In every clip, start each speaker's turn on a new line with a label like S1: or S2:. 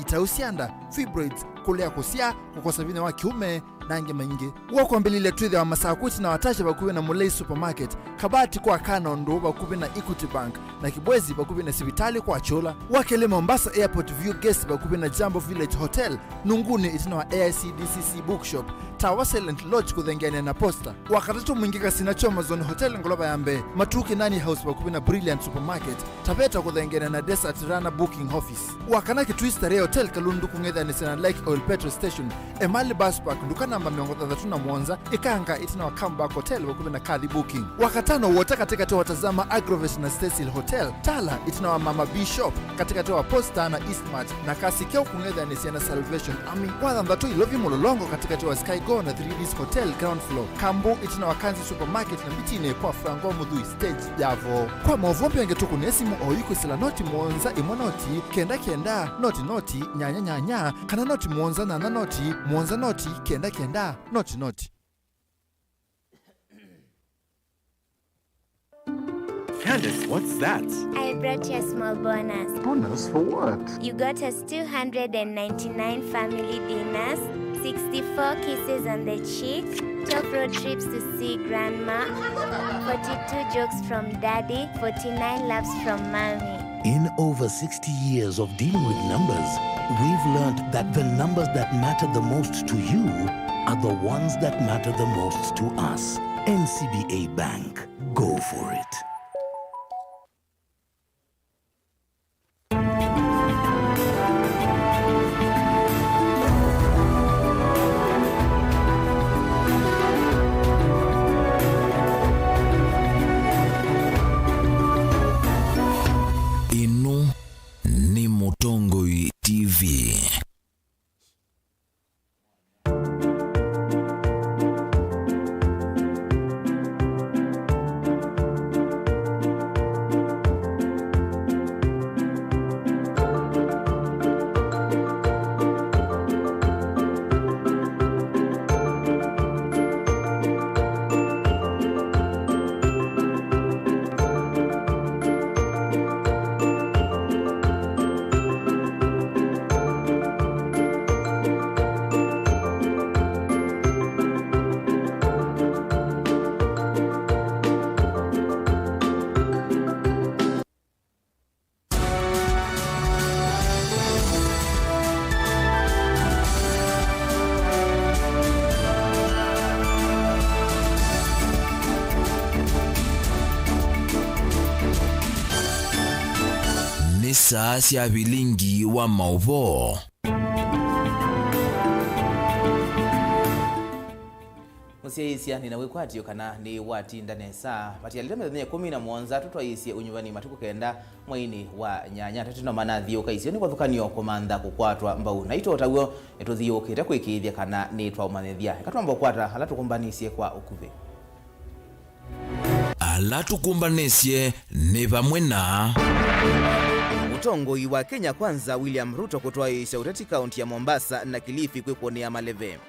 S1: itausianda fibroids kulea kusia kukosa vina wa kiume nange maingi wako mbilile twithe wa masakuti na watasha bakuwe na Mulei Supermarket kabati kwa kana ndo bakuwe na Equity Bank na Kibwezi bakuwe na Sibitali kwa Chola wakele Mombasa Airport View Guest bakuwe na Jambo Village Hotel Nunguni itina wa AICDCC Bookshop Tower Silent Lodge kudhengene na Posta wakatatu mwingika sinacho Amazon Hotel ngoloba yambe Matuki Nani House bakuwe na Brilliant Supermarket Taveta kudhengene na Desert Runner Booking Office wakanaki Twister Hotel Kalundu kungedha ni Sena Like Oil Petrol Station Emali Bus Park ndukana namba 33 Mwanza ikanga itina wa Comeback Hotel bakuwe na Kadhi Booking wakatano wote katika watazama Agrovet na Cecil Hotel Tala itina wa Mama B Shop katika Posta na Eastmart na Kasikeo kungedha ni Sena Salvation Army kwa ndatu ilovi mulolongo katika Sky Go na 3Ds Hotel ground floor Kambo itina wa Kanzi Supermarket na mitine kwa Frango Mudhui stage yavo kwa Mauvoo pengetuku nesimu oyuko sila noti Mwanza imonoti kenda noti nyanya kana noti Mwanza na noti Mwanza noti kenda noti
S2: Candace, what's that?
S3: I brought you a small bonus.
S2: Bonus for what?
S3: You got us 299 family dinners, 64 kisses on the cheek, 12 road trips to see grandma, 42 jokes from daddy, 49 laughs from mommy.
S4: In over 60 years of dealing with numbers, we've learned that the numbers that matter the most to you are the ones that matter the most to us. NCBA Bank. Go for it.
S5: Inu ni Mutongoi TV. Saa cia Vilingi wa Mauvoo.
S6: Musiaisia ninawekwatio kana ni wati ndane saa pati alita methenya 17 tutwaisia unyuvani matuku kenda mwaini wa nyanya tatino manathio kaisio ni kwathukanio komanda kukwatwa mbau na ito taguo etuthiukite kwikithia kana ni twaumanithia katwamba kwata hala tukumbanisie kwa ukuvi
S5: ala tukumbanesie ni vamwe na
S6: Mutongoi wa Kenya Kwanza William Ruto kutwaisha uteti kaunti ya Mombasa na Kilifi kwikuonea maleve.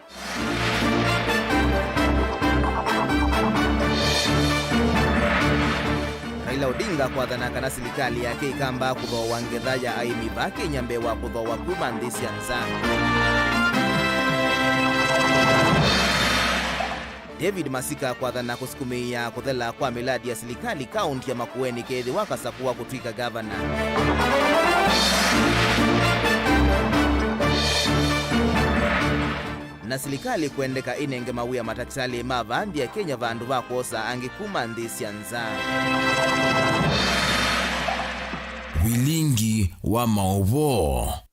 S6: Raila Odinga kwathana kana serikali yake ikamba kuthoa wangethaya aimi ba Kenya mbewa kuthoa kuma nthisi anza. David Masika kwathana kusukumia kuthela kwa miladi ya serikali kaunti ya Makueni kethi wakasakuwa kutwika governor. Na serikali kuendeka inenge mawia mataksali mavandi ya Kenya vandu vakosa angikuma nthisi anza.
S5: Vilingi wa Mauvoo.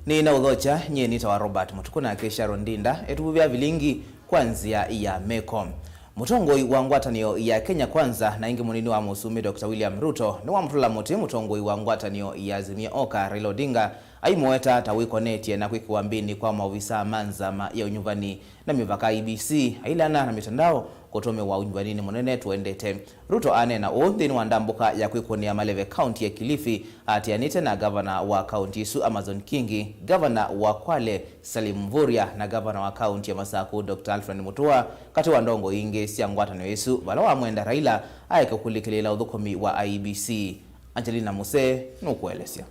S6: Ni na udhocha nye nita wa Robert Mutuku na Kesha Rondinda etuvuvia Vilingi kwanzia ya Mecom. Mutongoi wa ngwatanio ya Kenya Kwanza na ingi munini wa Musumi Dr. William Ruto ni wa mtula muti mutongoi wa ngwatanio ya Azimio Oka Raila Odinga aimueta tawiko netie na kwikuambini kwa maofisa manzama ya unyuvani na mivaka IBC ailana na mitandao kutome wa unyuvanini munene tuendete. Ruto anena uthini wa ndambuka ya kwikuonea maleve county ya Kilifi atianite na governor wa county su Amazon Kingi, governor wa Kwale Salim Mvurya na governor wa county ya Masaku Dr. Alfred Mutua kati wa ndongo inge sia ngwatano yesu bala wa mwenda Raila aike kulikilila udhukomi wa IBC. Angelina Muse nukuelesya.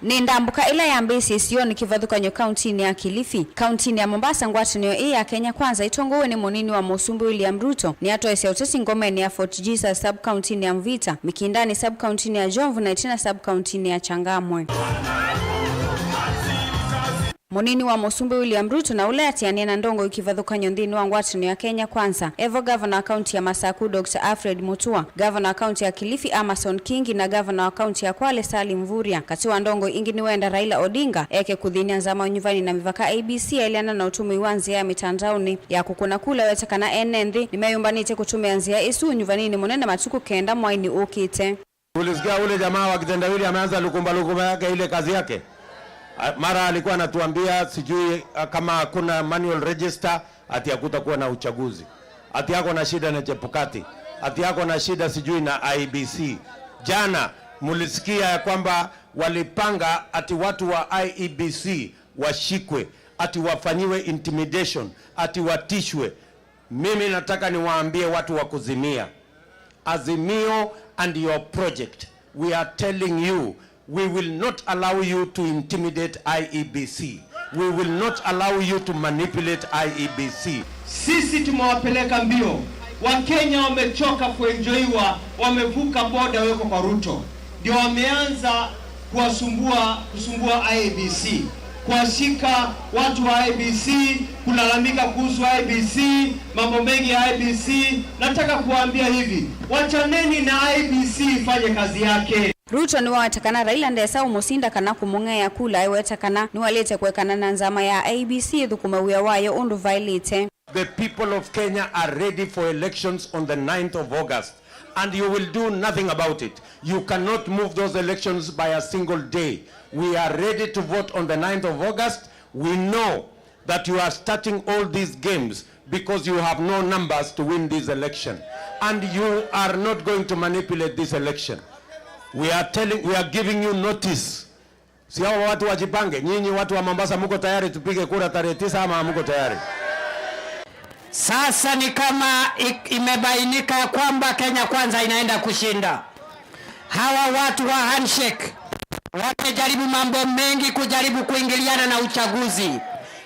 S7: ni ndambuka ila ya mbisi sioni kivadhukanyo kauntini ya Kilifi. Kauntini ya Mombasa ngwatanio hii ya Kenya Kwanza itongowe ni munini wa Musumbi William Ruto ni atoese utesi ngomeni ya Fort Jesus sub kauntini ya Mvita, Mikindani sub kauntini ya Jomvu na itina sub kauntini ya Changamwe. Munini wa Musumbi William Ruto na ule atiania na ndongo ikivadhukanyo ndini wa ngwatanio ya Kenya Kwanza Evo Governor County ya Masaku Dr. Alfred Mutua, Governor County ya Kilifi Amason Kingi na Governor wa County ya Kwale Salim Mvurya. Katiwa ndongo ingi ni wenda Raila Odinga eke kudhinia nzama unyuvani na mivaka ABC iliana na utumi wanzi ya mitandaoni ya kukuna kula wetakana enenthi nimeyumbanite kutumia nzia isu unyuvani ni munene matuku kenda mwaini ukite.
S8: Ulisikia ule jamaa wa kitendawili ameanza lukumba yake ile kazi yake. Mara alikuwa anatuambia sijui kama hakuna manual register ati hakutakuwa na uchaguzi. Ati yako na shida na Chepukati. Ati yako na shida sijui na IEBC. Jana mulisikia ya kwamba walipanga ati watu wa IEBC washikwe, ati wafanyiwe intimidation, ati watishwe. Mimi nataka niwaambie watu wa Kuzimia, Azimio and your project, we are telling you we will not allow you to intimidate IEBC. We will not allow you to manipulate IEBC.
S9: Sisi tumewapeleka mbio. Wakenya wamechoka kuenjoiwa, wamevuka boda weko kwa Ruto. Ndio wameanza kusumbua IEBC. Kuwashika watu wa IEBC, kulalamika kuhusu IEBC, mambo mengi ya IEBC. Nataka kuambia hivi, wachaneni na IEBC ifanye kazi yake.
S7: Ruto ni watakana Raila ndesa umusinda kana kumungea kula wetakana ni walete kuwekana na nzama ya ABC dhukumawia wayo undu violate.
S8: The people of Kenya are ready for elections on the 9th of August and you will do nothing about it. You cannot move those elections by a single day. We are ready to vote on the 9th of August. We know that you are starting all these games because you have no numbers to win this election and you are not going to manipulate this election. We are giving you notice. Si hao watu wajipange. Nyinyi watu wa Mombasa mko tayari tupige kura tarehe 9 ama mko tayari?
S10: Sasa ni kama imebainika kwamba Kenya Kwanza inaenda kushinda. Hawa watu wa handshake wamejaribu mambo mengi kujaribu kuingiliana na uchaguzi,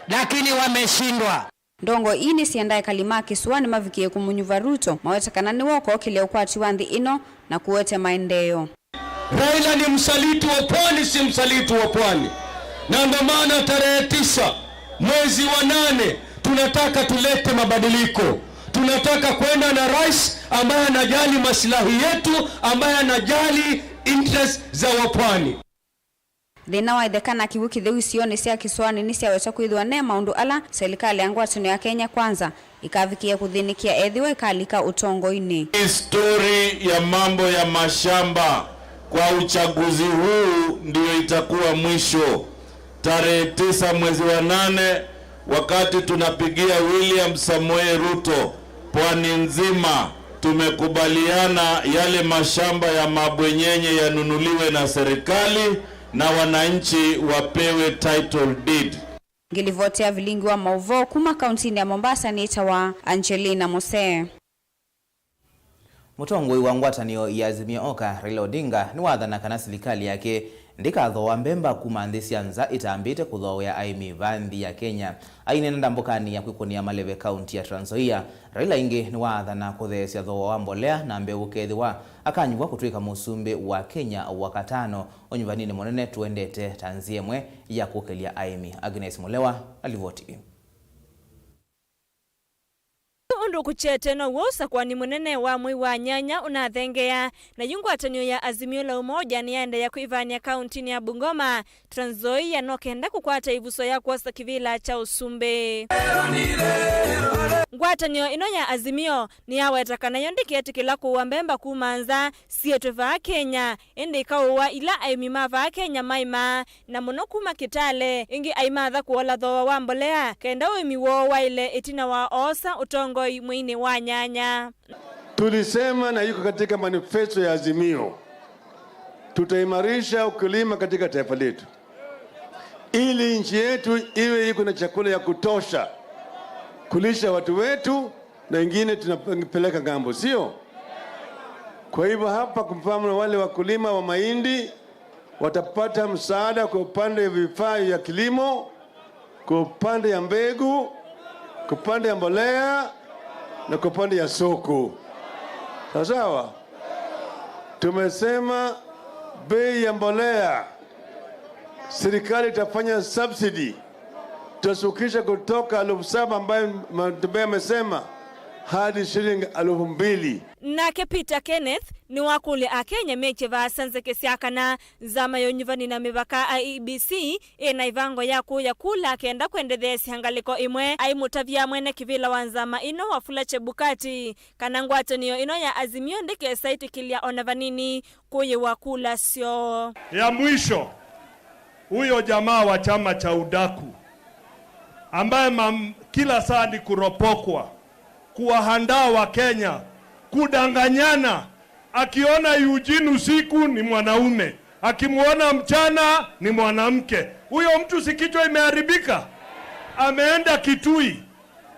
S10: lakini wameshindwa.
S7: Ndongo ini siendaye kalimaki suwani mavikie kumunyuva Ruto mawetakana ni woko kile ukwati wandhi ino na kuwete maendeo.
S9: Raila ni msaliti wa pwani, si msaliti wa pwani. Na ndio maana tarehe 9 mwezi wa 8 tunataka tulete mabadiliko. Tunataka kwenda na rais ambaye anajali maslahi yetu, ambaye anajali interest za wapwani.
S7: Thina waithekana kiwiki theu sioni sia kiswani ni sia weta kwithwa ne maundu ala serikali ya ngwatanio ya Kenya Kwanza ikavikia kuthinikia ethiwa ikalika utongo-ini.
S11: Story ya mambo ya mashamba kwa uchaguzi huu ndio itakuwa mwisho tarehe 9 mwezi wa 8, wakati tunapigia William Samoei Ruto. Pwani nzima tumekubaliana yale mashamba ya mabwenyenye yanunuliwe na serikali na wananchi wapewe title deed.
S7: Ngilivotea Vilingi wa Mauvoo kuma kauntini ya Mombasa ni itawa Angelina Mose.
S6: Mutongoi wa ngwatanio ya Azimio Oka Raila Odinga ni wathana kana serikali yake ndikathoa mbemba kuma nthi cianza itambite kuthowea aimi vanthi ya Kenya aine ndambukani ya kwikonia Maleve County ya Trans Nzoia. Raila ingi ni wathana kuthesia thoa wa mbolea na mbeu kethiwa akanyuwa kutwika musumbi wa Kenya wakatano onyuvanini monene tuendete tanzie mwe ya kukelia aimi. Agnes Mulewa alivoti.
S12: Undu kuchete no wosa kwa ni munene wa mwi wa nyanya unathengea na yungwatanio ya Azimio la Umoja ni ende ya kuivania kauntini ya Bungoma Trans Nzoia no kenda kukwata ivuso ya kuosa kivila cha usumbe. Ngwatanio ino ya Azimio ni yawetakana yondiketi kila kuwa mbemba kumanza sietu va Kenya ende ikawa ila aimima va Kenya maima na muno kuma Kitale ingi aimadha kuola thoa wa mbolea kenda uimiwo wa ile itina wa osa utongoi mwini wa nyanya.
S13: Tulisema na yuko katika manifesto ya Azimio, tutaimarisha ukulima katika taifa letu ili nchi yetu iwe iko na chakula ya kutosha kulisha watu wetu na wengine tunapeleka ngambo, sio? Kwa hivyo hapa kwa mfano wale wakulima wa mahindi watapata msaada kwa upande wa vifaa vya kilimo, kwa upande ya mbegu, kwa upande ya mbolea na kwa upande ya soko. Sawa? Tumesema bei ya mbolea serikali itafanya subsidy, tutasukisha kutoka 7,000 ambayo Mtembea amesema hadi shilingi 2,000.
S12: Nake Peter Kenneth ni wakule Akenya meche vasanze kesiakana zama yonyuvani na mivaka IEBC ena ivango yaku ya kula kenda kwendethesi hangaliko imwe aimutavia mwene kivila wanzama ino wafula Chebukati kana ngwataniyo ino ya Azimio ndike saiti kilia onavanini kuye wakula sio
S14: ya mwisho. Huyo jamaa wa chama cha udaku ambaye kila saa ni kuropokwa, kuwahandaa wa Kenya, kudanganyana. Akiona Eugene usiku ni mwanaume, akimuona mchana ni mwanamke. Huyo mtu sikichwa imeharibika. Ameenda Kitui,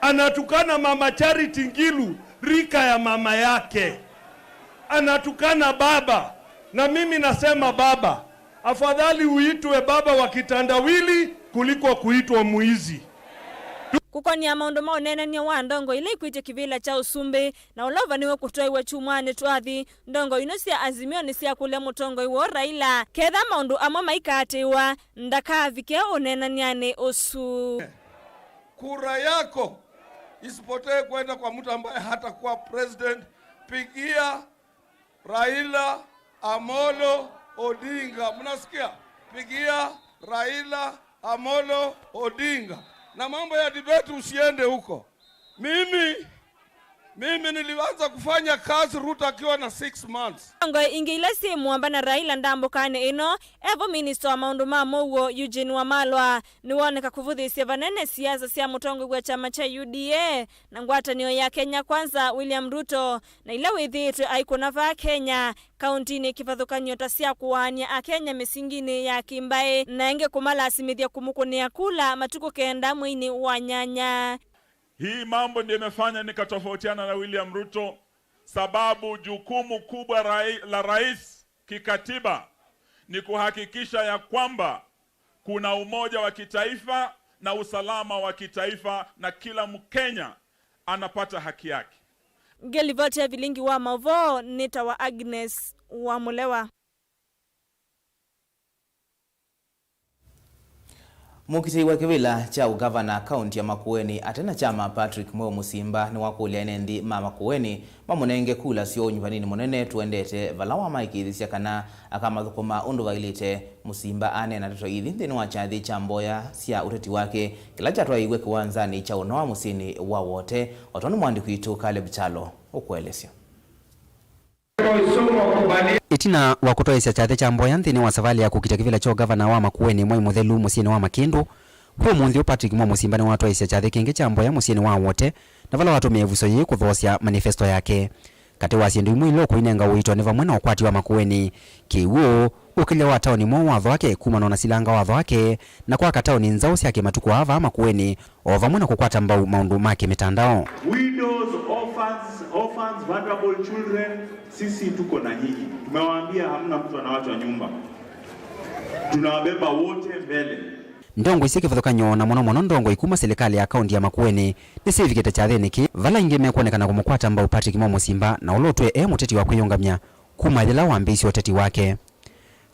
S14: anatukana mama Charity Ngilu, rika ya mama yake. Anatukana baba. Na mimi nasema baba, afadhali uitwe baba wa kitandawili kuliko kuitwa muizi.
S12: Kukoni ya maundu maonena ni wa ndongo ile ikuite kivila cha Usumbi na ulova niwe kutoiwe chumwane twathi ndongo inosia Azimio ni siya kule mutongo iwo Raila ketha maundu amwe maikatiwa ndakavike onena niane osu.
S15: Kura yako isipotee kwenda kwa mtu ambaye hata kuwa president. Pigia Raila Amolo Odinga. Mnasikia? Pigia Raila Amolo Odinga. Na mambo ya debate usiende huko. Mimi nilianza kufanya kazi Ruto akiwa na 6 months.
S12: Ngo ingile simu ambana Raila ndambo kane ino evo minister wa maundu ma Mauvoo Eugene Wamalwa niwoneka kuvuthisia vanene siasa sia mutongo gwa chama cha UDA na ngwatanio ya Kenya Kwanza William Ruto na ile withitu aikuna va Kenya kaunti ni kivathukanyo ta sia kuwania Akenya misingini ya kimbae na enge kumala asimithia kumukunia kula matuko kenda mwini wa nyanya.
S16: Hii mambo ndiyo imefanya nikatofautiana na William Ruto, sababu jukumu kubwa la rais kikatiba ni kuhakikisha ya kwamba kuna umoja wa kitaifa na usalama wa kitaifa na kila Mkenya anapata haki yake.
S12: Gelivoti ya Vilingi wa Mauvoo nita wa Agnes wa Mulewa.
S6: Mukiti wa kivila cha ugavana kaunti ya Makueni atena chama Patrick Mweo Musimba ni wakulia enendi mama Kueni mamunenge kula sio nyuvanini munene tuendete valawa maikithisia kana akamathukuma undu vailite Musimba ane na toto ithi thini wa chathi cha mboya sia uteti wake kila chatwa iwe kiwanzani cha unoa musini wa wote otoni mwandiki itu Caleb Chalo ukuelesio.
S17: Itina wa kutoesya chathe cha mboya nthini wa savali ya kukita kivila cho gavana wa Makueni Mwai Muthelu musini wa Makindu huo munthi Patrick Mweo Musimba ni watoesya chathe kingi cha mboya musini wa wote na vala watumie vuso yi kuthosya manifesto yake kati wa sindu imwe ilo kuinenga uitwa ni vamwe na ukwati wa Makueni kiuo ukile wa taoni mo watho wake kumana na silanga watho wake na kwa kataoni nzao syake matuku ava Makueni o vamwe na kukwata mbau maundu make mitandao.
S18: Widows, orphans, vulnerable children, sisi tuko na nyinyi. Tumewaambia hamna mtu anawachwa nyumba. Tunawabeba wote mbele.
S17: Ndongo isi kivathukanyo na mono ndongo ikuma serikali ya kaunti ya Makueni ni civikite cha theniki vala ingi mekuonekana kumukwata mbau Patrick Mweo Musimba na ulotwe muteti wa kwiyungamya kuma thila wambisi uteti wake.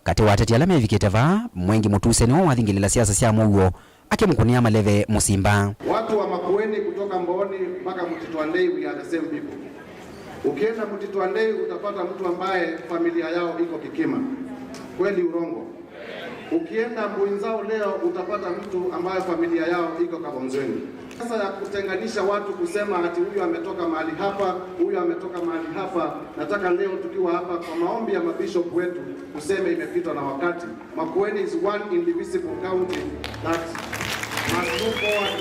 S17: Kati wa ateti ala mevikite va mwengi mutuse ni wathingilila siasa sia Mauvoo akimukunia maleve Musimba.
S19: Watu wa Makueni kutoka Mboni mpaka Mutitwandei we are the same people. Ukienda Mutitwandei utapata mtu ambaye familia yao iko Kikima. Kweli urongo? Ukienda Mbuinzao leo utapata mtu ambaye familia yao iko Kabonzweni. Sasa ya kutenganisha watu kusema ati huyu ametoka mahali hapa, huyu ametoka mahali hapa, nataka leo tukiwa hapa kwa maombi ya mabishop wetu kuseme imepitwa na wakati. Makueni is one indivisible county that must move forward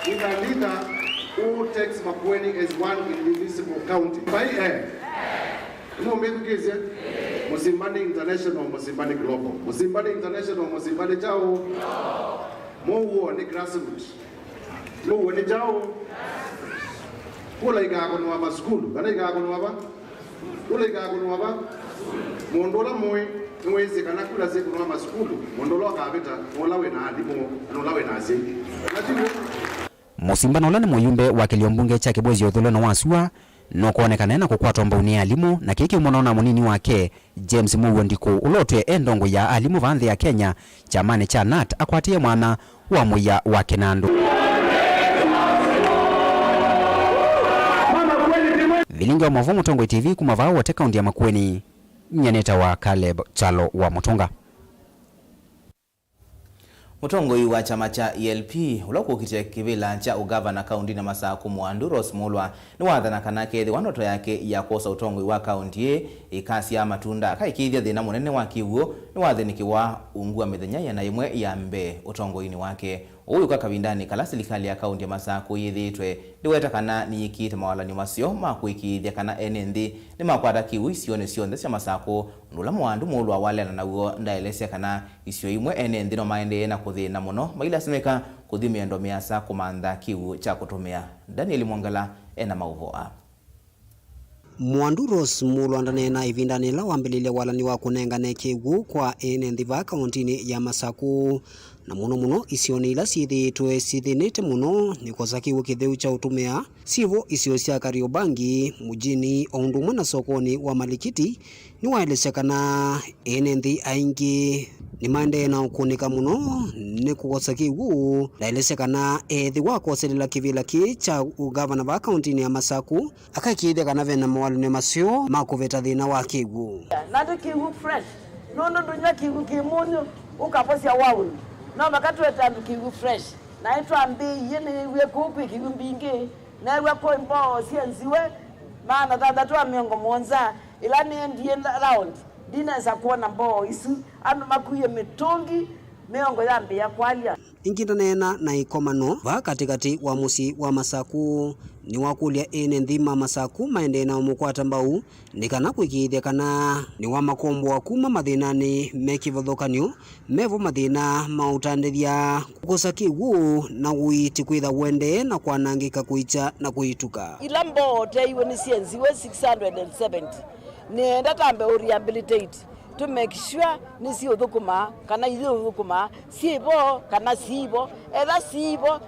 S19: with a leader who takes Makueni as one indivisible county. Mumekukize Musimbani International, Musimbani Global, Musimbani International, Musimbani Jao. Mauvoo ni grassroots. Mauvoo ni Jao. Kula igago no aba school, kana igago no aba. Kula igago no aba. Mondola moy mwezi kana kula siku na maskulu mondolo kabeta olawe na alimo anolawe na ase
S17: musimbano lani muyumbe wa kiliombunge cha Kibwezi Othulo na wasua no kuonekana na kukwatwa mbauni ya alimu na kiki umonona munini wake James Mauvoo ndiku ulotwe endongo ya alimu vanthi ya Kenya chamani cha NAT akwatie mwana wa muya wa Kinandu. Vilingi wa Mauvoo Mutongoi TV kumavao wote kaunti ya Makueni. Nyaneta wa Caleb Chalo wa Mutunga.
S6: Mutongoi wa chama cha ELP uloko kite kivila cha ugavana kaunti na Masaku Mwandu Rose Mulwa ni wathana kana kethi wanoto yake ya kosa utongoi wa kaunti ikasi ya matunda kaikithia thina munene wa kiwuo ni wathinikiwa ungua mithenya ya na imwe ya mbe utongoini wake uyu kwa kavindani kala serikali ya kaunti ya Masaku yithitwe ndiweta kana ni ikite mawalani masio makuikithia kana enenthi ni makwata kiwu isione cionthe cia Masaku ndula Mwandu Mulwa wale na uo ndaelesya kana isio imwe enenthi no maende na kuthina muno mailasimika kuthimia ndo miasa kumantha kiwu cha kutumia. Daniel Mwangala ena Mauvoo.
S20: Mwandu Rose Mulwa ndanena ivindani la wambilile walani wa kunengane kiwu kwa enenthi va kauntini ya Masaku na muno isioni ila sithitwe sithinite muno ni kosa kiwu kitheu cha utumia sivo isio cia Kariobangi mujini oundumwe na sokoni wa Malikiti ni waelesekana enenthi aingi ni mande na ukunika muno ni kukosa kiwu laelesekana ethi wakoselela kivila ki cha ugavana va kauntini ya Masaku akakithia kana vena mawalune masio makuveta thina wa kiwu
S21: nado kiwu fresh nono dunya kiwu kimunyu ukaposia wauni no makatu etandu kiwu fresh na etwa mbi yene we kupi kiwu mbingi na we ko mbo sienziwe maana tatu amiongo monza ilani ndiye round dina za kuona mbo isu anu makuye mitongi miongo ya mbi ya kwalia
S20: ingitanena na ikomano va katikati wa musi wa Masaku ni wakulia ene nthima Masaku maende na umukwata mbau ni kana kwikithia kana ni wa makombo wa kuma mathinani mekivothokanio mevo mathina mautandithia kukosa kiwu na guiti kwitha wende na kwanangika kuicha na kuituka
S21: ila mbo teiwe ni sienziwe 670 ni ndatambe rehabilitate to make sure ni si uthukuma kana ithi uthukuma sibo kana sibo etha sibo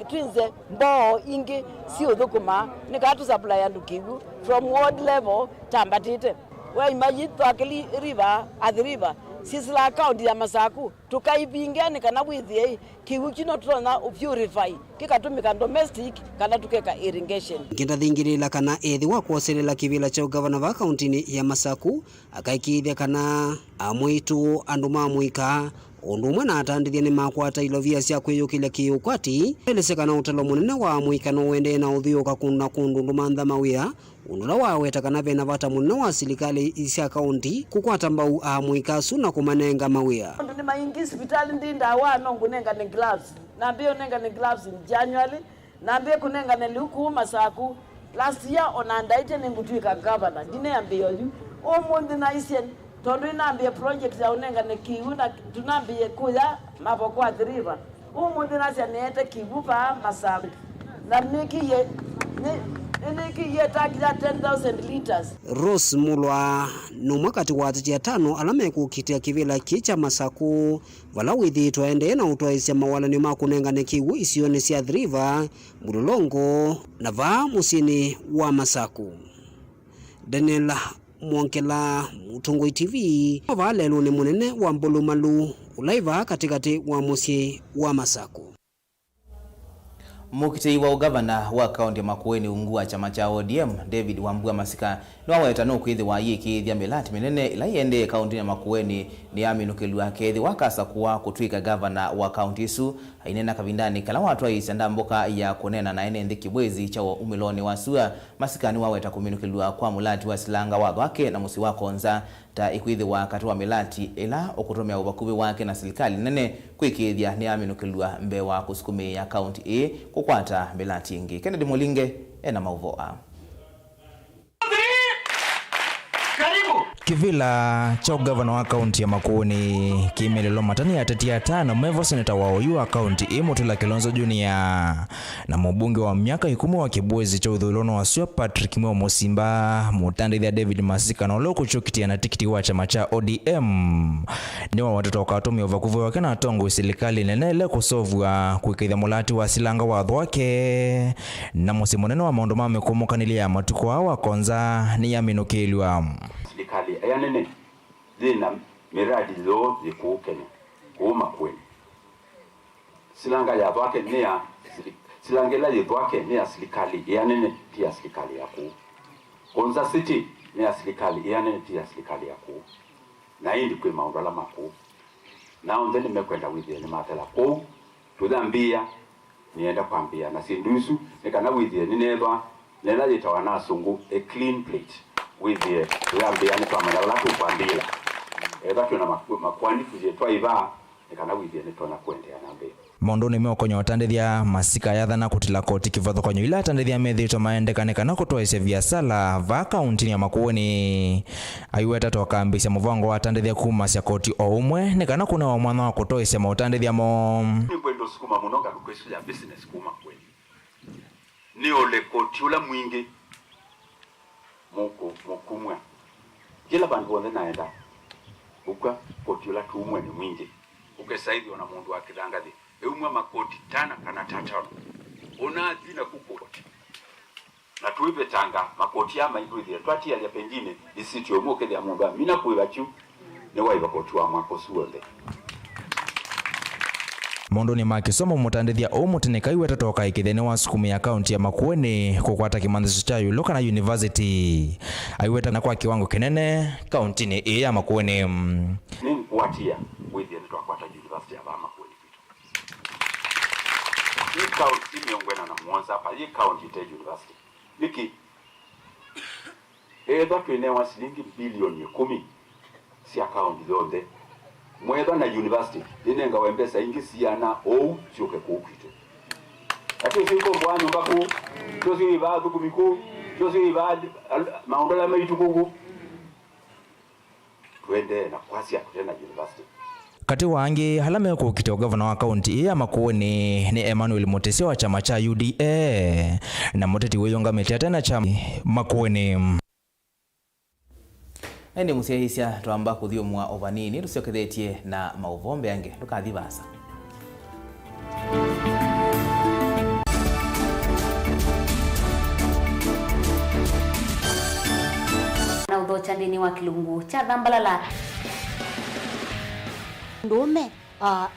S21: twinze mbo ingi si uthukuma ni katu supply andu kiwu from ward level tambatite we imagine twakili river at the river sisi la account ya Masaku tukaipingia ni kana withie kiwu kino tuna purify kikatumika domestic kana tukeka irrigation
S20: kindathingirila kana ethi wa kuoselela kivila cha ugavana va kauntini ya Masaku akaikithia kana amwitu andu mamwika undumwe na atandithia ni makwata ilovia cia kwiyukile kiukwati elesekana utalo munene wa mwikano wende na uthiuka kuna kundu ndumantha mawia unula waweta kana vena vata munene wa serikali cia kaunti kukwata mbau amwikasu na kumanenga mawia
S21: ni maingi hospitali ndinda wa nongu nenga ni gloves na mbio nenga ni gloves in January na mbio kunenga ni luku Masaku last year onandaite ningutwika governor dine ambio yu omundi na isien tondo inambia project ya unenga ni kiwu na tunambie kuya mapoko at river omundi na sia nete kiwu pa Masaku na nikiye tagia 10,000 liters.
S20: Rose Mulwa numwe kati wa ati 5 alame kukitia kivila kicha Masaku vala withitwa ende na utwaisya mawalani makunengane kiwu isioni cia river mulolongo na va musini wa Masaku. Daniel Mwangala, Mutongoi TV. Valelo ni munene wa Mbulumalu ulaiva katikati wa musi wa Masaku.
S6: Mukitei wa ugavana wa kaunti ya Makueni ungua chama cha ODM David Wambua Masika ni waweta no kwithi wa yiki thia milati minene ila yende kaunti ya Makueni ni aminukilwa kethi wakasa kuwa kutwika gavana wa kaunti isu ainena kavindani kala watu aisanda mboka ya kunena na ene Kibwezi cha umiloni wa sua Masika ni waweta kuminukilwa kwa mulati wa silanga wake na musi wa konza ta ikwithi wa katua milati ila okutomea ubakubi wake na serikali nene kwikithia ni aminukilwa mbewa kusukumi ya kaunti A kukwata milati ingi. Kennedy Mulinge ena Mauvoo.
S1: Kivila cha gavana wa kaunti ya Makueni kimelelo matani ya tetia tano Mauvoo seneta wa Oyu kaunti Imutula Kilonzo Junior na mbunge wa miaka 10 wa Kibwezi cha udhuluno wa Sio Patrick Mwa Musimba mutande ya David Masika na loko chokitia na tikiti wa chama cha ODM ni wa watoto wakatumia vakuvu wake na tongo serikali nenele kusovwa kuikidha mulati wa silanga wa wake na musimoneno wa maondo mamekumukanili MUTUKU wa konza ni ya minukilwa
S22: serikali ayanene zina miradi zo zikukene kuuma kweli silanga ya wake ni ya silangela ya wake ni ya serikali ayanene pia serikali ya ku Konza City ni ya serikali ayanene pia serikali ya ku na hii ndiko maondola makuu na ondeni nimekwenda withie ni matela ku tudambia nienda kwambia na sindusu nikana withie ni neba nena yitawa na sungu a clean plate withie yambia ni kwa manala tu kwambila eba tuna makwani kujetwa iva nikana withie ni tona kwendea nambe
S1: Mondo ni meokonyo watandethia Masika ya thana kutila koti kivatho konyo ila tandethia methito maendeka na kutoa vya sala va kaunti ya Makueni aiweta toka ambisha muvango wa tandethia kuma cia koti o umwe nekana kuna wa mwana wa kutoa cia mautandethia mo
S22: kwendo sukuma munoga kwesu ya business kuma kweli ni ole koti ula mwingi mokumwa kila bandu wone naenda ukwa koti ula tumwe ni mwingi ukesaidi ona mundu akidangadi eumwa makoti tana kana tatano ona dina kukoti na tuipe tanga makoti ya maidwithia twati ya pengine isiti omoke ya mundu amina kuibachu ne waiba koti wa makosuonde
S1: Mondo ni makisomo mutandithia umutineka iweta toka ikithene wa sukumi ya kaunti ya Makueni kukwata kimanziso cha Yuloka na University aiweta na kwa kiwango kinene kaunti ni ya Makueni
S22: ni kuatia withia ni twakwata University ya Makueni hii kaunti miongwena na Mwanza hapa hii kaunti ite University niki tuinewa shilingi bilioni 10 si akaunti zonde mwedha na university linenga wembesa ingi siana ou chuke kuukite ati siko kwa nyumba ku tosi ibadu kumiku tosi ibadu maondola maitukugu twende na kwasi ya kutena university
S1: kati wangi halame kukitwa gavana wa kaunti ya Makueni ni Emmanuel Mutesi wa chama cha UDA na muteti weyonga tena cha Makueni
S6: Ende musiahisya twamba kuthio mwa ovanini rusiokethetie na mauvombe yange lukathi basa
S23: na udhocha ndini wa kilungu cha dhambalala
S24: ndume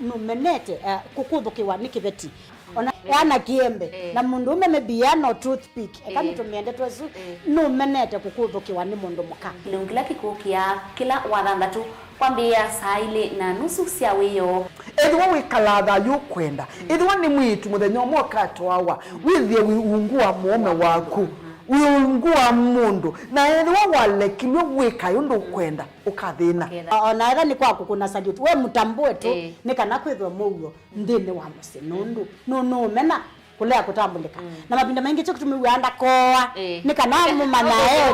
S24: numenete kukuthukiwa ni kiveti ona yana kiembe na mundu ume mebia no toothpick kama tumiende twesu numenete kukuthukiwa ni mundu muka
S23: kilungila kikukia kila wathanthatu kwambia saa ile na nusu cia wiyo
S25: edwa wikalatha yukwenda edwa ni mwitu muthenya umwe katwawa withie wiungua muome waku wiungua mundu na edwa walekilwe wika yundu kwenda ukathina
S24: ona era ni kwaku kuna salute we mutambue tu ni kana kwithwa mugo ndini wa musinundu no mena kulea kutambulika na mapinda mengi cyo kutumiwanda koa ni kana mumana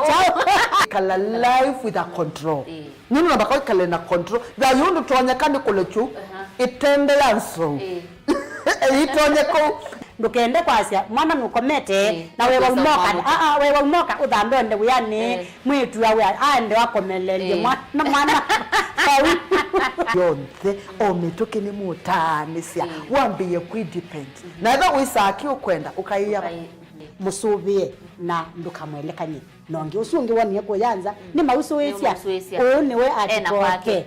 S24: chao
S25: kala life with a control nini nabaka kala na control da yundu twanyakani kulechu itende yanso itonye ko
S24: ndukende kwasia mwana nukomete na wewe umoka wewe umoka uthambe nde yani mwitu yawe ande wakomelelie mwana
S25: yonthe ometoke ni mutanisia wambie ku depend na ndo wisaki ukwenda ukaiya
S24: musubie na ndukamwelekanye nonge usungi woniye ko yanza ni mauso wesia one we atipoke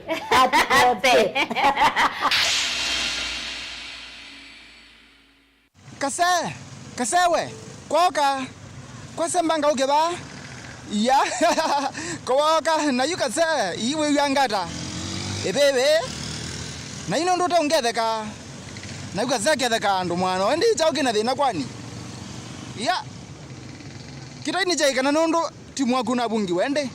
S26: kasewe koka kwasembanga ukeba ya koka na yukase iwe yangata ebebe na ino ndo tongetheka na yukase ketheka ndo mwana ndi chaukina thina kwani ya kitaini chaikana nondo timu waku na bungi wende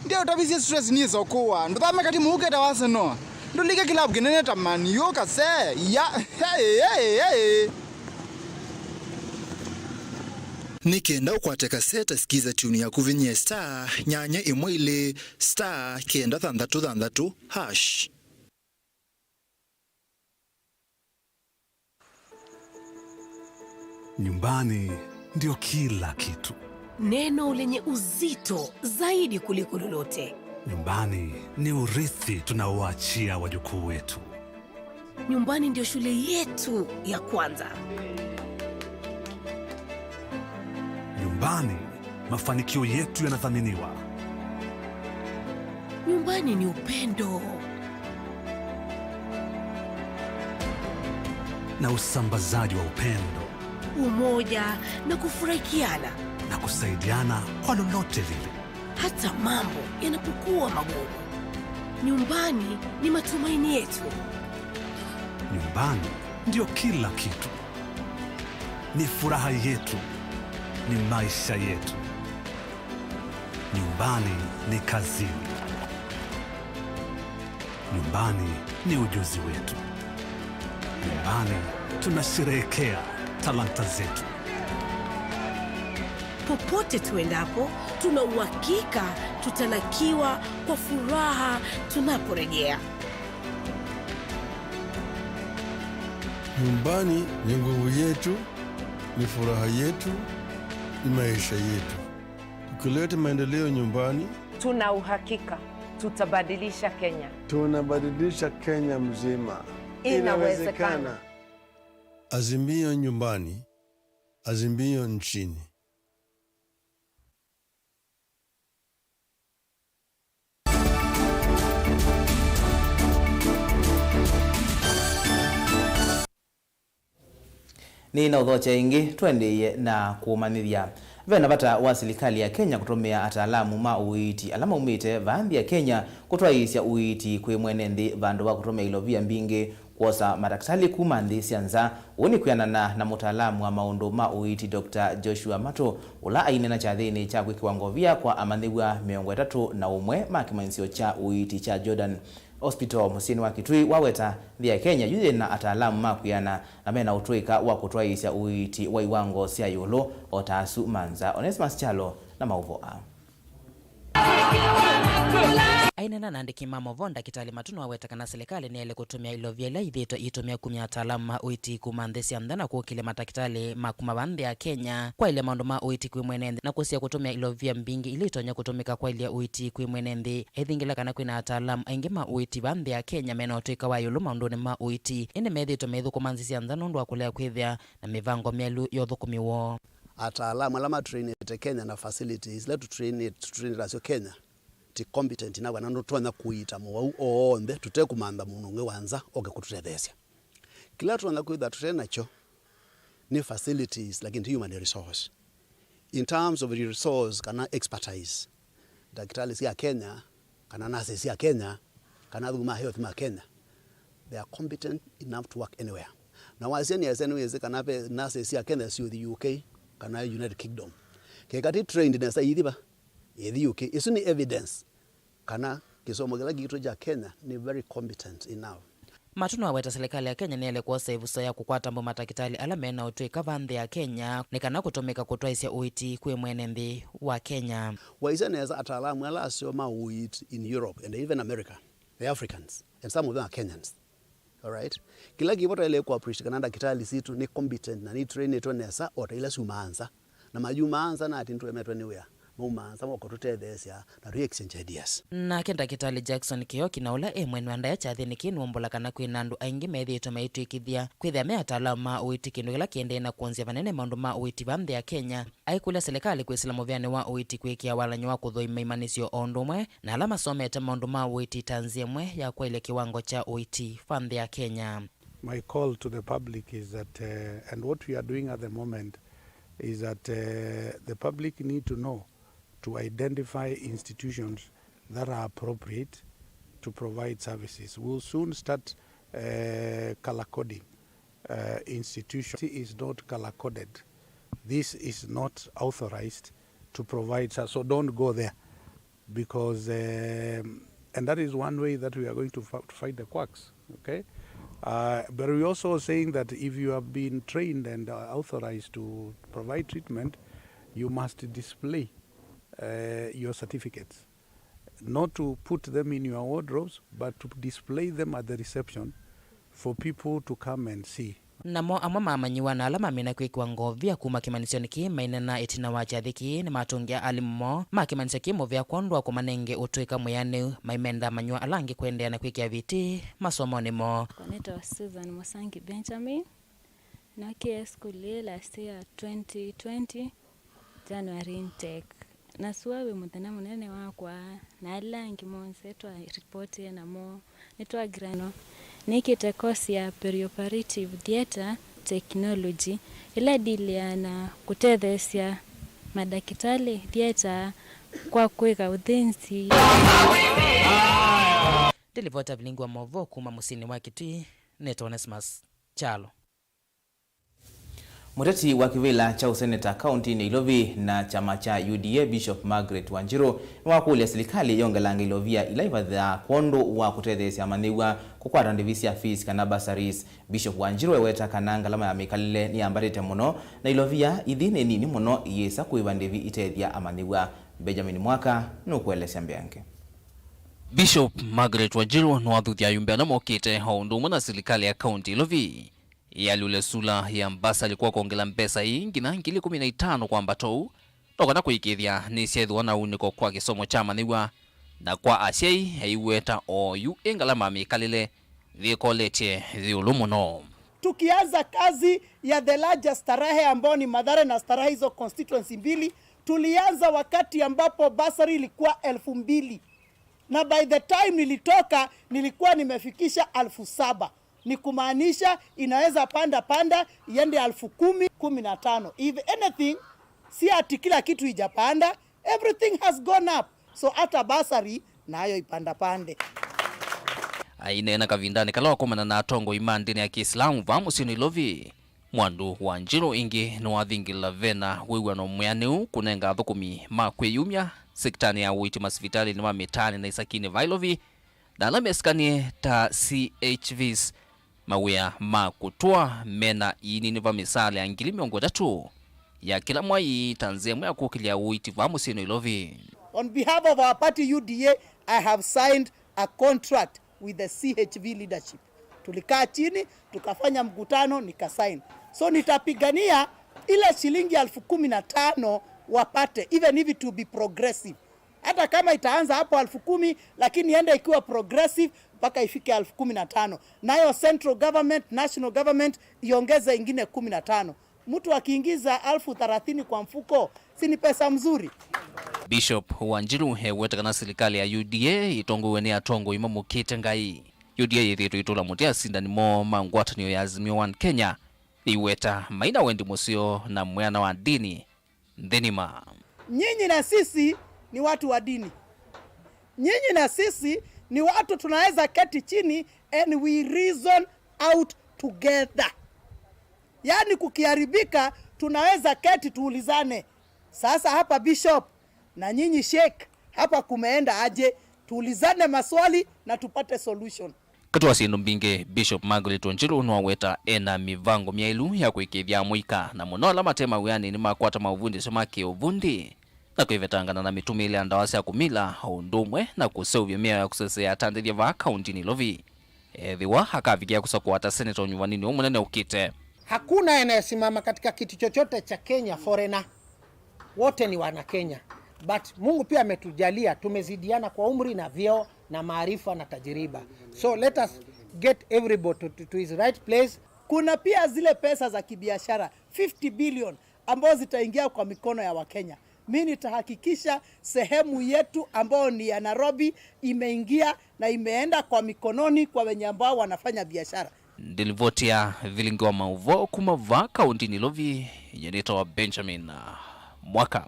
S26: ndio tabisi stress ni sokuwa ndo thame kati muuketa waseno ndo like kilabu kinene tamani yo kase ya hey
S2: Nikenda ukwateka seta skiza tuni ya kuvinye star nyanya imwili star kenda thandatu hash.
S3: Nyumbani ndio kila kitu.
S4: Neno lenye uzito zaidi kuliko lolote.
S3: Nyumbani ni urithi tunaoachia wajukuu wetu.
S4: Nyumbani ndio shule yetu ya kwanza.
S3: Nyumbani mafanikio yetu yanathaminiwa.
S4: Nyumbani ni upendo
S3: na usambazaji wa upendo,
S4: umoja na kufurahikiana
S3: na kusaidiana kwa lolote lile,
S4: hata mambo yanapokuwa magumu. Nyumbani ni matumaini yetu.
S3: Nyumbani ndio kila kitu. Ni furaha yetu, ni maisha yetu. Nyumbani ni kazini. Nyumbani ni ujuzi wetu. Nyumbani tunasherehekea talanta zetu.
S4: Popote tuendapo, tuna uhakika tutalakiwa kwa furaha tunaporejea.
S5: Nyumbani ni nguvu yetu, ni furaha yetu, ni maisha yetu. Tukileta maendeleo nyumbani,
S8: tuna uhakika tutabadilisha Kenya.
S5: Tunabadilisha Kenya mzima.
S8: Inawezekana.
S5: Azimio nyumbani, azimio nchini.
S6: Ni na udhocha ingi twendeye na kuumanithia vena bata wa serikali ya Kenya kutumia ataalamu ma uiti alama umite vaambi ya Kenya kutwaisya uiti kwi mwene nthi vandu wa kutumia ilovia mbingi kuosa madaktari kuma nthi sianza uni kuyanana na mutaalamu wa maundu ma uiti Dr. Joshua Mato ula ainena chathini cha kiwango vya kwa amanthiwa 31 ma kimanisio cha uiti cha Jordan Hospital musini wa Kitui waweta thia Kenya yuthi na ataalamu makuyana na mena utwika wa kutwaisya uiti wa iwango sia yulo otasu manza. Onesmus Chalo na Mauvoo.
S10: Ainena na andiki Mauvoo ndakitali matunu waweta kana serikali ni ele kutumia ilovia ila ithito itumia kumia ataalamu uiti kumandhesi andana kukile matakitali makumabambi ya Kenya kwa ile maundu ma uiti kwi mwenendi na kusia kutumia ilovia mbingi ili itonya kutumika kwa ile uiti kwi mwenendi ethingila kana kwina ataalamu aingi ma uiti bambi ya Kenya mena utuika wa yulu maundu ni ma uiti ine methito methu kumanzisi andana undu wa kulea kwithia na mivango mielu yothukumiwo.
S27: Ataalamu alama train ite Kenya na facilities let to train it as Kenya ti competent na wana notona kuita Mauvoo oonde tutekumanda mununge wanza oge kututethesia kila tuanza kuitha tutenacho ni facilities like human resource in terms of resource kana expertise daktari sia Kenya kana nurses sia Kenya kana huduma health ma Kenya they are competent enough to work anywhere na wazeni yazenweze kana pe nurses sia Kenya sio the UK kana United Kingdom kekati trained na sayidiba the UK is any evidence kana kisomo gila gitu ja Kenya ni very competent enough.
S10: Matunu waweta serikali ya Kenya ni ele kuosa ivuso ya kukwata mbo matakitali alamena utwika vandhi ya Kenya ni kana kutumika kutwaisya uiti kwe mwene nthi wa Kenya.
S27: Waizeneza ataalamu ala asio ma uiti in Europe and even America, the Africans and some of them are Kenyans. Alright, kila kipota ele kwa appreciate kana dakitali situ ni competent na ni train to nesa ota ila sumaanza na majumaanza na atintu emetwe anywhere mumanza mokotutethesia na re-exchange ideas.
S10: Na kenda kitali Jackson Kiyoki na ula mwenu anda ya chathini kinuombola kana kwinandu aingi methito maituikithia kwithia me ataalamu ma uiti kindu gila kiende na kuonzia vanene maundu ma uiti bamthi ya Kenya aikula serikali kwisila muvyani wa uiti kwikia walanyi wa kuthoima imanisio ondumwe na ala masomete maundu ma uiti tanzia mwe ya kwa ile kiwango cha uiti bamthi ya Kenya.
S28: My call to the public is that and what we are doing at the moment is that the public need to know to identify institutions that are appropriate to provide services. We'll soon start color coding. Institution is not color coded. This is not authorized to provide, so don't go there because, and that is one way that we are going to fight the quacks, okay? But we're also saying that if you have been trained and authorized to provide treatment, you must display your certificates. Not to put them in your wardrobes, but to display them at the reception for people to come and see.
S10: Namo amwe mamanyiwa na alama mina kwikwa ngovia kuma kimanisoni ki mainena itina wachathiki ni matungia alimo makimanisya kimo vya kwondwa kumanenge utwika muyane maimenda manywa alangi kwendea na kwikia viti masomo nimo.
S7: Koneta Susan Mosangi Benjamin na kia skuli last year 2020 January intake na suawe muthana munene wakwa na alangi monsetwa report na mo netwa grano nikite course ya perioperative theater technology ila dilia na kutethesia madakitali theater kwa kuweka uthensi.
S10: Delivota Vilingi wa Mauvoo kuma musini wa Kitui Netonesmas Chalo.
S6: Muteti wa kivila cha useneta kaunti Nairobi na chama cha UDA Bishop Margaret Wanjiru wakulia serikali yongelanga ilovia ilaivadha kondo wa kutethesia maniwa kukwata ndivisia fees kana bursaries. Bishop Wanjiru weweta kananga lama ya mikalile ni ambarite muno na ilovia idhine nini muno yesa kuiva ndivi itethia amaniwa. Benjamin Mwaka nukuelesya mbiange.
S9: Bishop Margaret Wanjiru nwathuthia yumbe na mokite haundu na serikali ya kaunti ilovi yalule sula ya mbasa alikuwa kuongela mpesa ingi na ngili 15 kwa mbatou tokana kuikithia ni siethwa na uniko kwa kisomo cha maniwa na kwa asiai haiweta oyu engalama mikalile vikolete viulumuno.
S11: Tukianza kazi ya the largest starehe ambao ni Mathare na starehe hizo constituency mbili, tulianza wakati ambapo basari ilikuwa 2,000 na by the time nilitoka nilikuwa nimefikisha 7,000. Ni kumaanisha inaweza panda iende 10,000, 15. If anything, si ati kila kitu ijapanda, everything has gone up. So hata basari nayo ipanda pande.
S9: Aina kavindani kalawa kumana na tongo imandini ya Kiislamu vamusini ilovi. Mwandu Wanjiru ingi nuwathingila vena wiwa no mwianeu kunenga thukumi makweyumya sektani ya uiti masivitali ni mamitani na isakini vailovi na lameskanie ta CHVs mawea makutua mena ini ni vamisale ya ngili miongo 3 ya kila mwai tanzemu ya kukilia uiti vamusino ilovi.
S11: On behalf of our party UDA, I have signed a contract with the CHV leadership. Tulikaa chini, tukafanya mkutano, nikasign. So nitapigania ile shilingi 15,000 wapate, even if it to be progressive. Hata kama itaanza hapo 10,000, lakini iende ikiwa progressive mpaka ifike 15,000. Nayo central government, national government iongeze ingine 15. Mtu akiingiza 30,000 kwa mfuko, si ni pesa mzuri?
S9: Bishop Wanjiru heweta kana serikali ya UDA itongo wenea tongo imamu kitengai. UDA yithitu itula mutia sindani mo mangwatanio ya Azimio One Kenya iweta maina wendi musio na mwana wa dini Ndenima.
S11: Nyinyi na sisi ni watu wa dini. Nyinyi na sisi ni watu tunaweza keti chini and we reason out together. Yani kukiharibika tunaweza keti tuulizane. Sasa hapa Bishop na nyinyi Sheikh hapa kumeenda aje, tuulizane maswali na tupate solution.
S9: Katwa sindu mbinge Bishop Margaret Wanjiru nwaweta ena mivango miailu ya kuikithia muika na munola matema wiani ni makwata mauvundi somaki uvundi na kuivetangana na mitume ile andawasi ya kumila haundumwe na kuseuvya mea ya kusesea tandithia va kaunti Nilovi. Thiwa hakavigia kusakuwata senator unyuvanini umunene ukite.
S12: Hakuna anayesimama katika kitu chochote cha Kenya foreigner. Wote ni wana Kenya. But Mungu pia ametujalia tumezidiana kwa umri na vyeo na maarifa na tajiriba. So let us get everybody to his right place.
S11: Kuna pia zile pesa za kibiashara 50 billion ambazo zitaingia kwa mikono ya Wakenya. Mimi nitahakikisha sehemu yetu ambayo ni ya Nairobi imeingia na imeenda kwa mikononi kwa wenye ambao wanafanya biashara.
S9: Delivotia Vilingi wa Mauvoo kumava kaunti Nilovi yenita wa Benjamin Mwaka.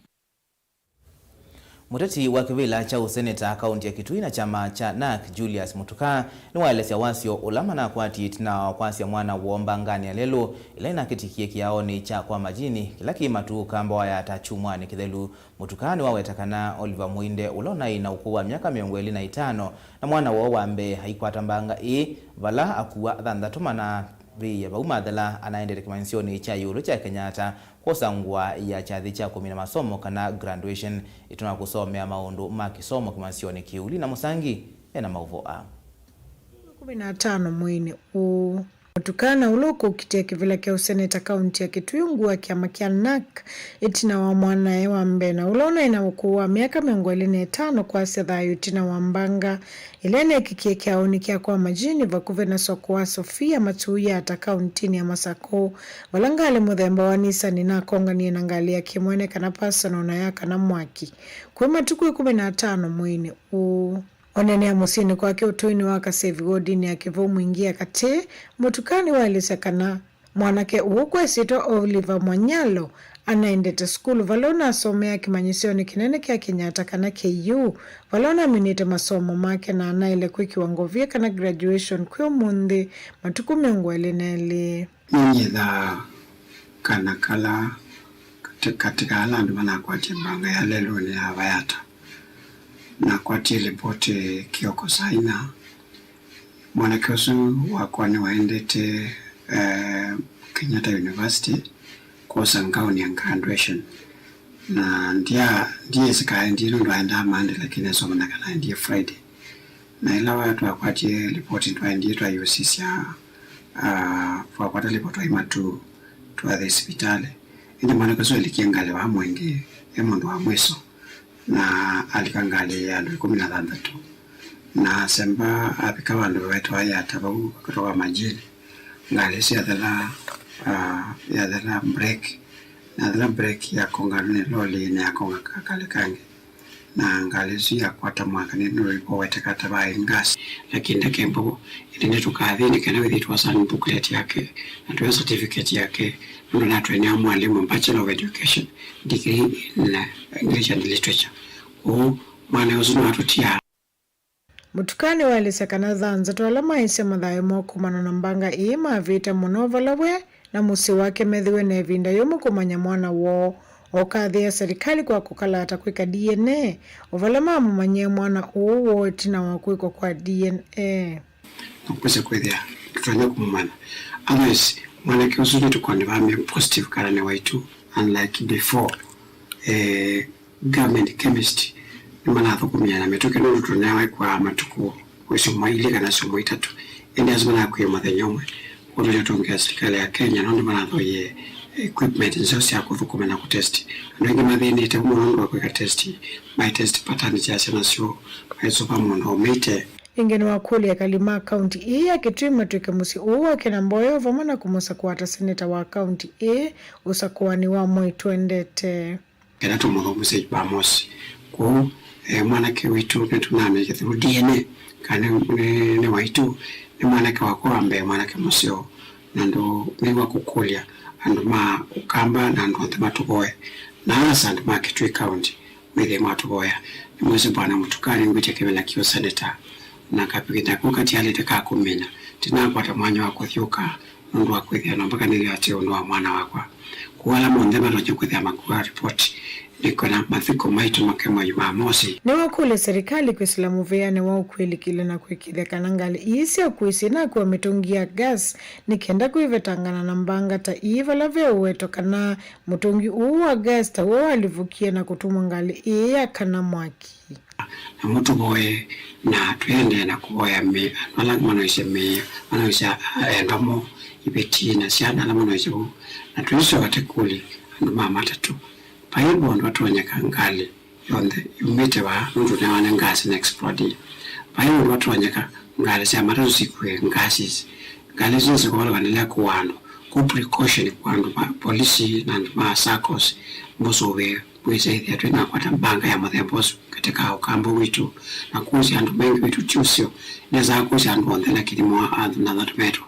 S6: Muteti wa kivila cha useneta kaunti ya Kitui na chama cha NAK Julius Mutuka ni waelesya wasio ulama na kwati na kwasi ya mwana uomba ngani ya lelo ila inakitikie kiaoni cha kwa majini kila kimatu kamba ya tachumwa ni kithelu. Mutuka ni wawetakana Oliver Muinde ulona ina ukuwa miaka 25 na mwana wao wambe haikuwa tambanga vala akuwa 6 Bria Baumadala anaendelea kimansioni cha yulu cha Kenyatta kusangwa ya chathi cha 10 masomo kana graduation ituna kusomea maundu makisomo kimansioni kiuli na musangi ena Mauvoo
S13: 15 mwini Mutukana uloko ukitia kivila kia useneta kaunti ya Kituyungu wa kiama kia NAK itina wa mwana wa mbena ulona inawokuwa miaka 25 kwa sethayo itina wa mbanga ilene kikie kia unikia kwa majini vakuve na sokuwa Sofia matuya ata kauntini ya Masako walangale muthemba wa Nissan na konga ni nangalia kimwene kana pasano na yaka na mwaki kwa matuku 15 mwini Onene ya musini kwa ke utoini waka sevi godini ya kivu mwingia kate, mutukani walisekana mwanake uukwe sito Oliver Mwanyalo, anaendete skulu valona asomea kimanyisioni kinene kia Kenyatta kana KU, valona minite masomo make na anaile kwa kiwangovia kana graduation kwa mundi matuku miongwele nele.
S14: Nyedha kana kala katika halandu mana kwa chimbanga ya lelo ni havayata. Na kwa tili pote Kioko Saina mwanakeosu wakwani waendete Kenyatta University kosa ngao ni graduation na ndiye sikae ndino ndo aenda Monday lakini soma na kana ndiye Friday na ila watu wakwati ripoti ndo ndiye twa UCC kwa kwata ripoti imatu twa hospitali ina mwanakeosu alikiangale wa mwenge emondo wa mweso na alikangali ya 16 na semba apika wandu wetu haya tabagu kutoka majini ngali si adala break ya kongane loli na ya konga kakalikangi na ngali si ya kwata mwaka nino ripo wete kataba ingasi lakini ndakembo itende tukadhini kena withi wasani booklet yake na tuwe certificate yake ndo na tuenea mwalimu Bachelor of Education degree in English and Literature mwana uzunu watutia
S13: Mutukani walisekana dhanza tuwalama ise madhayo mokumano na mbanga ima vita munovalawe na musi wake medhiwe na evinda yomu kumanya mwana wo okadhi ya serikali kwa kukalata kwika DNA ovalama mumanye mwana uwo itina wakuiko kwa DNA
S14: Nukwese kwethia tutanya kumumana otherwise mwana kiusuni tukwani vame positive karane waitu unlike before government chemistry nimana thukumia na metoke no tunawe kwa matuku kusoma ile kana somo itatu ende azmana kwa mathenya ndio tongea serikali ya Kenya no nimana thoye equipment nzosi ya kuthukuma na kutesti ndio mathini itamuondo kwa test my test pattern ya sana sio hizo pamoja umete
S13: ingene wakuli ya kalima county E ya Kitui tuke musi uwa kena mboyo vamana kumusa kuwata seneta wa county E usakuwani wa mwe tuendete
S14: kena tumuho musi bamosi kwa mwanake witu netuname through DNA kane ne waitu ne mwanake wako ambe mwanake musio nando niwa kukulia ando ma ukamba na ndo matuboya na asante ma Kitui county mwede matuboya mwezi bwana Mutukani ngwite kebela kio senator na kapigita kukati alite kakumina tina kwata mwanya wa kuthyuka ndo akwithia no mpaka nili ati ndo wa mwana wakwa kuwala mondema no kwithia makua report nikona mathiko maitu makemo Jumamosi
S13: ni wakule serikali kwa Islamu veane wa ukweli kile na kuikile kanangali isi ya kuisi na kuwa mitungia gas nikenda kuivetangana na mbanga ta iva lave uweto kana mutungi uwa gas ta uwa alivukia na kutumwa ngali iya kana mwaki
S14: na mtu boye na tuende na kuboya me wala manoise me manoisa ndamo ibeti na siana la manoise na tuliso watekuli ndo mama tatu paibo ndo tuonyeka ngali yonde umete wa ndo na wana ngasi na explode paibo ndo tuonyeka ngali sia mara sikwe ngasi ngali zinse kwa wale kuwano ku precaution kwando polisi na ma SACCOS mbosowe kwese ya tuna kwata mbanga ya mathemboso katika ukambo witu na kuzi andu mengi witu chusio neza kuzi andu ondela kilimo andu na that meto